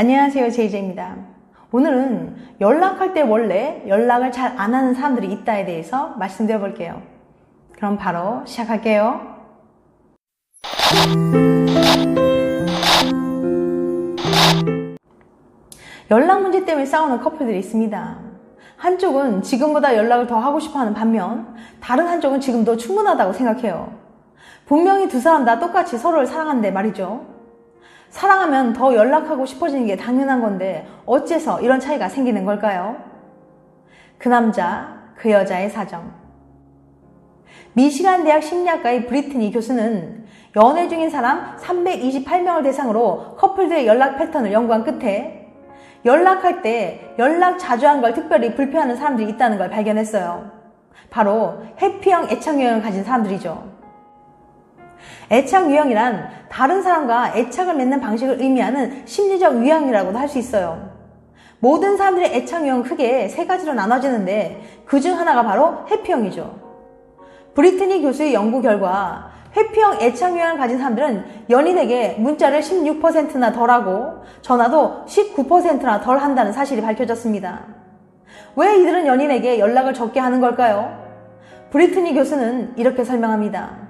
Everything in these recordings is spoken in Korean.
안녕하세요, 제이제입니다. 오늘은 연락할 때 원래 연락을 잘 안 하는 사람들이 있다에 대해서 말씀드려 볼게요. 그럼 바로 시작할게요. 연락 문제 때문에 싸우는 커플들이 있습니다. 한쪽은 지금보다 연락을 더 하고 싶어 하는 반면 다른 한쪽은 지금도 충분하다고 생각해요. 분명히 두 사람 다 똑같이 서로를 사랑하는데 말이죠. 사랑하면 더 연락하고 싶어지는 게 당연한 건데 어째서 이런 차이가 생기는 걸까요? 그 남자, 그 여자의 사정. 미시간 대학 심리학과의 브리트니 교수는 연애 중인 사람 328명을 대상으로 커플들의 연락 패턴을 연구한 끝에 연락할 때 연락 자주 한 걸 특별히 불편해하는 사람들이 있다는 걸 발견했어요. 바로 해피형 애착 유형을 가진 사람들이죠. 애착 유형이란 다른 사람과 애착을 맺는 방식을 의미하는 심리적 유형이라고도 할 수 있어요. 모든 사람들의 애착 유형은 크게 세 가지로 나눠지는데 그중 하나가 바로 회피형이죠. 브리트니 교수의 연구 결과 회피형 애착 유형을 가진 사람들은 연인에게 문자를 16%나 덜하고 전화도 19%나 덜 한다는 사실이 밝혀졌습니다. 왜 이들은 연인에게 연락을 적게 하는 걸까요? 브리트니 교수는 이렇게 설명합니다.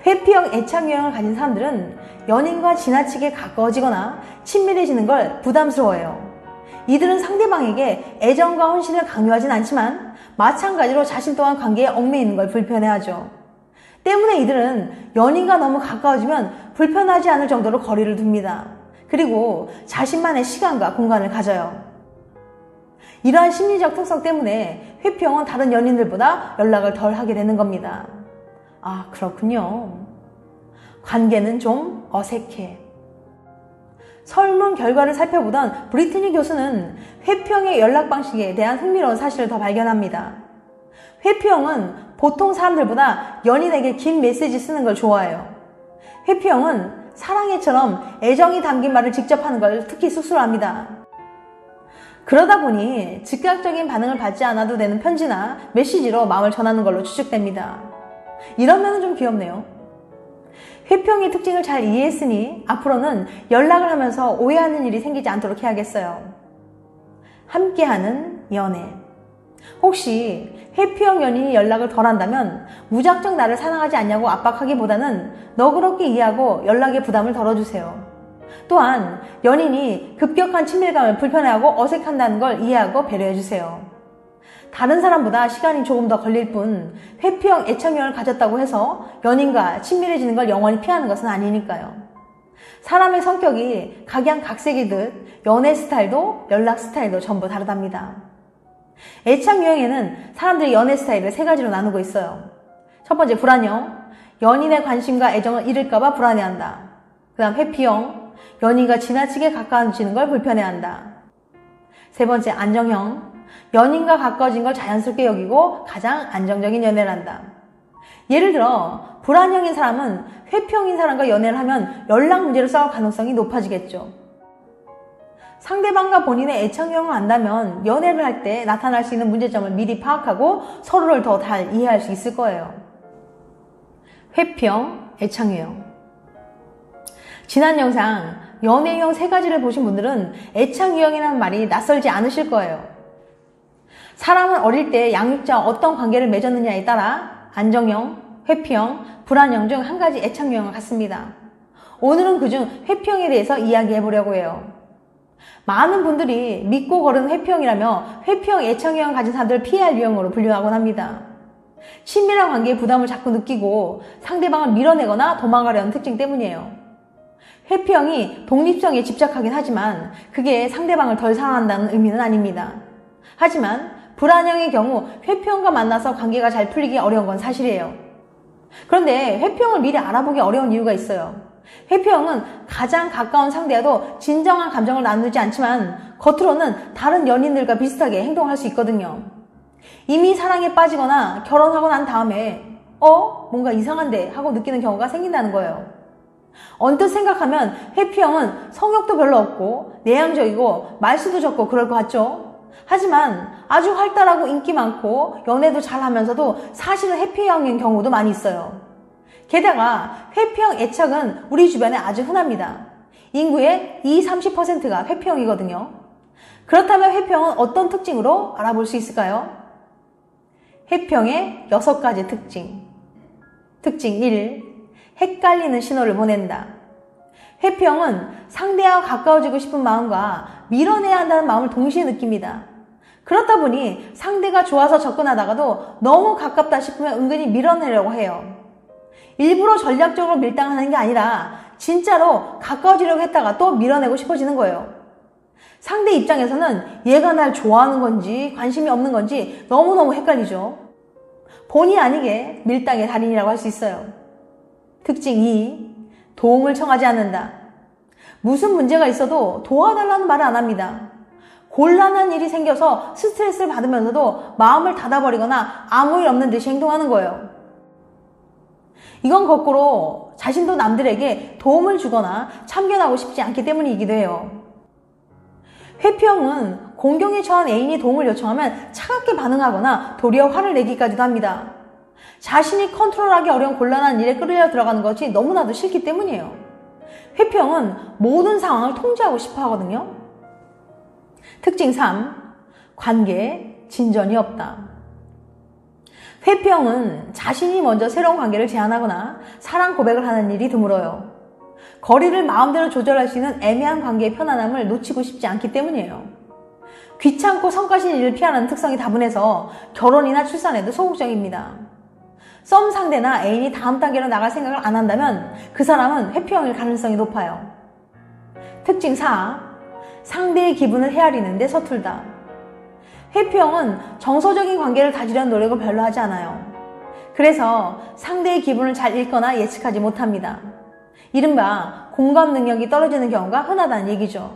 회피형 애착 유형을 가진 사람들은 연인과 지나치게 가까워지거나 친밀해지는 걸 부담스러워해요. 이들은 상대방에게 애정과 헌신을 강요하진 않지만 마찬가지로 자신 또한 관계에 얽매이는 걸 불편해하죠. 때문에 이들은 연인과 너무 가까워지면 불편하지 않을 정도로 거리를 둡니다. 그리고 자신만의 시간과 공간을 가져요. 이러한 심리적 특성 때문에 회피형은 다른 연인들보다 연락을 덜 하게 되는 겁니다. 아, 그렇군요. 관계는 좀 어색해. 설문 결과를 살펴보던 브리트니 교수는 회피형의 연락 방식에 대한 흥미로운 사실을 더 발견합니다. 회피형은 보통 사람들보다 연인에게 긴 메시지 쓰는 걸 좋아해요. 회피형은 사랑해처럼 애정이 담긴 말을 직접 하는 걸 특히 쑥스러워합니다. 그러다 보니 즉각적인 반응을 받지 않아도 되는 편지나 메시지로 마음을 전하는 걸로 추측됩니다. 이런 면은 좀 귀엽네요. 회피형의 특징을 잘 이해했으니 앞으로는 연락을 하면서 오해하는 일이 생기지 않도록 해야겠어요. 함께하는 연애. 혹시 회피형 연인이 연락을 덜 한다면 무작정 나를 사랑하지 않냐고 압박하기보다는 너그럽게 이해하고 연락의 부담을 덜어주세요. 또한 연인이 급격한 친밀감을 불편해하고 어색한다는 걸 이해하고 배려해주세요. 다른 사람보다 시간이 조금 더 걸릴 뿐 회피형 애착유형을 가졌다고 해서 연인과 친밀해지는 걸 영원히 피하는 것은 아니니까요. 사람의 성격이 각양각색이듯 연애 스타일도 연락 스타일도 전부 다르답니다. 애착유형에는 사람들이 연애 스타일을 세 가지로 나누고 있어요. 첫 번째, 불안형. 연인의 관심과 애정을 잃을까봐 불안해한다. 그 다음 회피형. 연인과 지나치게 가까워지는 걸 불편해한다. 세 번째, 안정형. 연인과 가까워진 걸 자연스럽게 여기고 가장 안정적인 연애를 한다. 예를 들어 불안형인 사람은 회피형인 사람과 연애를 하면 연락 문제로 싸울 가능성이 높아지겠죠. 상대방과 본인의 애착유형을 안다면 연애를 할 때 나타날 수 있는 문제점을 미리 파악하고 서로를 더 잘 이해할 수 있을 거예요. 회피형, 애착유형. 지난 영상 연애유형 세 가지를 보신 분들은 애착유형이라는 말이 낯설지 않으실 거예요. 사람은 어릴 때 양육자와 어떤 관계를 맺었느냐에 따라 안정형, 회피형, 불안형 중 한 가지 애착유형을 갖습니다. 오늘은 그중 회피형에 대해서 이야기해 보려고 해요. 많은 분들이 믿고 거르는 회피형이라며 회피형 애착유형을 가진 사람들을 피해야 할 유형으로 분류하곤 합니다. 친밀한 관계에 부담을 자꾸 느끼고 상대방을 밀어내거나 도망가려는 특징 때문이에요. 회피형이 독립성에 집착하긴 하지만 그게 상대방을 덜 사랑한다는 의미는 아닙니다. 하지만 불안형의 경우 회피형과 만나서 관계가 잘 풀리기 어려운 건 사실이에요. 그런데 회피형을 미리 알아보기 어려운 이유가 있어요. 회피형은 가장 가까운 상대와도 진정한 감정을 나누지 않지만 겉으로는 다른 연인들과 비슷하게 행동할 수 있거든요. 이미 사랑에 빠지거나 결혼하고 난 다음에 뭔가 이상한데 하고 느끼는 경우가 생긴다는 거예요. 언뜻 생각하면 회피형은 성욕도 별로 없고 내향적이고 말수도 적고 그럴 것 같죠? 하지만 아주 활달하고 인기 많고 연애도 잘하면서도 사실은 회피형인 경우도 많이 있어요. 게다가 회피형 애착은 우리 주변에 아주 흔합니다. 인구의 30%가 회피형이거든요. 그렇다면 회피형은 어떤 특징으로 알아볼 수 있을까요? 회피형의 6가지 특징. 특징 1. 헷갈리는 신호를 보낸다. 회피형은 상대와 가까워지고 싶은 마음과 밀어내야 한다는 마음을 동시에 느낍니다. 그렇다 보니 상대가 좋아서 접근하다가도 너무 가깝다 싶으면 은근히 밀어내려고 해요. 일부러 전략적으로 밀당하는 게 아니라 진짜로 가까워지려고 했다가 또 밀어내고 싶어지는 거예요. 상대 입장에서는 얘가 날 좋아하는 건지 관심이 없는 건지 너무너무 헷갈리죠. 본의 아니게 밀당의 달인이라고 할 수 있어요. 특징 2. 도움을 청하지 않는다. 무슨 문제가 있어도 도와달라는 말을 안 합니다. 곤란한 일이 생겨서 스트레스를 받으면서도 마음을 닫아버리거나 아무 일 없는 듯이 행동하는 거예요. 이건 거꾸로 자신도 남들에게 도움을 주거나 참견하고 싶지 않기 때문이기도 해요. 회피형은 공경에 처한 애인이 도움을 요청하면 차갑게 반응하거나 도리어 화를 내기까지도 합니다. 자신이 컨트롤하기 어려운 곤란한 일에 끌려 들어가는 것이 너무나도 싫기 때문이에요. 회피형은 모든 상황을 통제하고 싶어 하거든요. 특징 3. 관계에 진전이 없다. 회피형은 자신이 먼저 새로운 관계를 제안하거나 사랑 고백을 하는 일이 드물어요. 거리를 마음대로 조절할 수 있는 애매한 관계의 편안함을 놓치고 싶지 않기 때문이에요. 귀찮고 성가신 일을 피하는 특성이 다분해서 결혼이나 출산에도 소극적입니다. 썸 상대나 애인이 다음 단계로 나갈 생각을 안 한다면 그 사람은 회피형일 가능성이 높아요. 특징 4. 상대의 기분을 헤아리는데 서툴다. 회피형은 정서적인 관계를 다지려는 노력을 별로 하지 않아요. 그래서 상대의 기분을 잘 읽거나 예측하지 못합니다. 이른바 공감 능력이 떨어지는 경우가 흔하다는 얘기죠.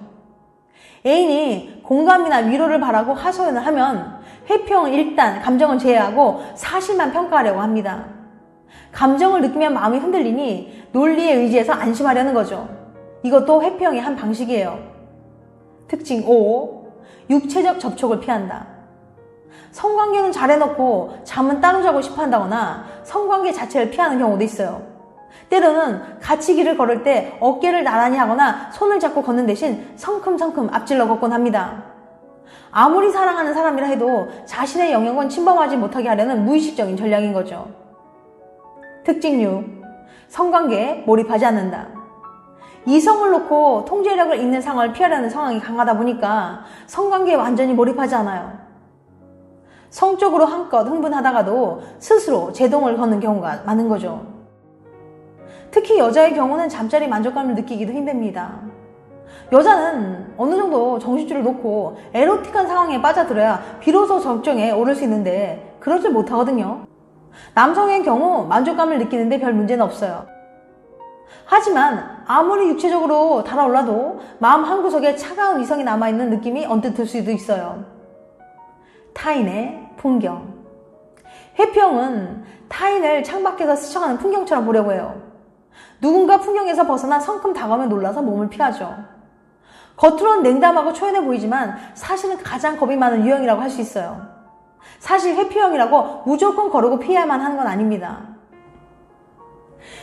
애인이 공감이나 위로를 바라고 하소연을 하면 회피형은 일단 감정은 제외하고 사실만 평가하려고 합니다. 감정을 느끼면 마음이 흔들리니 논리에 의지해서 안심하려는 거죠. 이것도 회피형의 한 방식이에요. 특징 5. 육체적 접촉을 피한다. 성관계는 잘해놓고 잠은 따로 자고 싶어 한다거나 성관계 자체를 피하는 경우도 있어요. 때로는 같이 길을 걸을 때 어깨를 나란히 하거나 손을 잡고 걷는 대신 성큼성큼 앞질러 걷곤 합니다. 아무리 사랑하는 사람이라 해도 자신의 영역은 침범하지 못하게 하려는 무의식적인 전략인 거죠. 특징 6. 성관계에 몰입하지 않는다. 이성을 놓고 통제력을 잃는 상황을 피하려는 상황이 강하다 보니까 성관계에 완전히 몰입하지 않아요. 성적으로 한껏 흥분하다가도 스스로 제동을 거는 경우가 많은 거죠. 특히 여자의 경우는 잠자리 만족감을 느끼기도 힘듭니다. 여자는 어느 정도 정신줄을 놓고 에로틱한 상황에 빠져들어야 비로소 정점에 오를 수 있는데 그러질 못하거든요. 남성의 경우 만족감을 느끼는데 별 문제는 없어요. 하지만 아무리 육체적으로 달아올라도 마음 한구석에 차가운 이성이 남아있는 느낌이 언뜻 들 수도 있어요. 타인의 풍경. 회피형은 타인을 창밖에서 스쳐가는 풍경처럼 보려고 해요. 누군가 풍경에서 벗어나 성큼 다가오면 놀라서 몸을 피하죠. 겉으로는 냉담하고 초연해 보이지만 사실은 가장 겁이 많은 유형이라고 할 수 있어요. 사실 회피형이라고 무조건 거르고 피해야만 하는 건 아닙니다.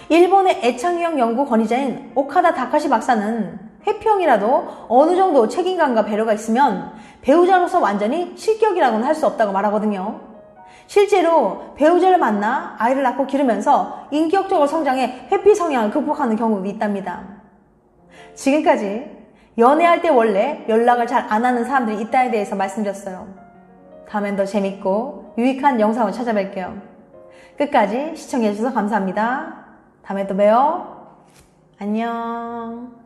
일본의 애착유형 연구 권위자인 오카다 다카시 박사는 회피형이라도 어느 정도 책임감과 배려가 있으면 배우자로서 완전히 실격이라고는 할 수 없다고 말하거든요. 실제로 배우자를 만나 아이를 낳고 기르면서 인격적으로 성장해 회피 성향을 극복하는 경우도 있답니다. 지금까지 연애할 때 원래 연락을 잘 안 하는 사람들이 있다에 대해서 말씀드렸어요. 다음엔 더 재밌고 유익한 영상을 찾아뵐게요. 끝까지 시청해주셔서 감사합니다. 다음에 또 봬요. 안녕.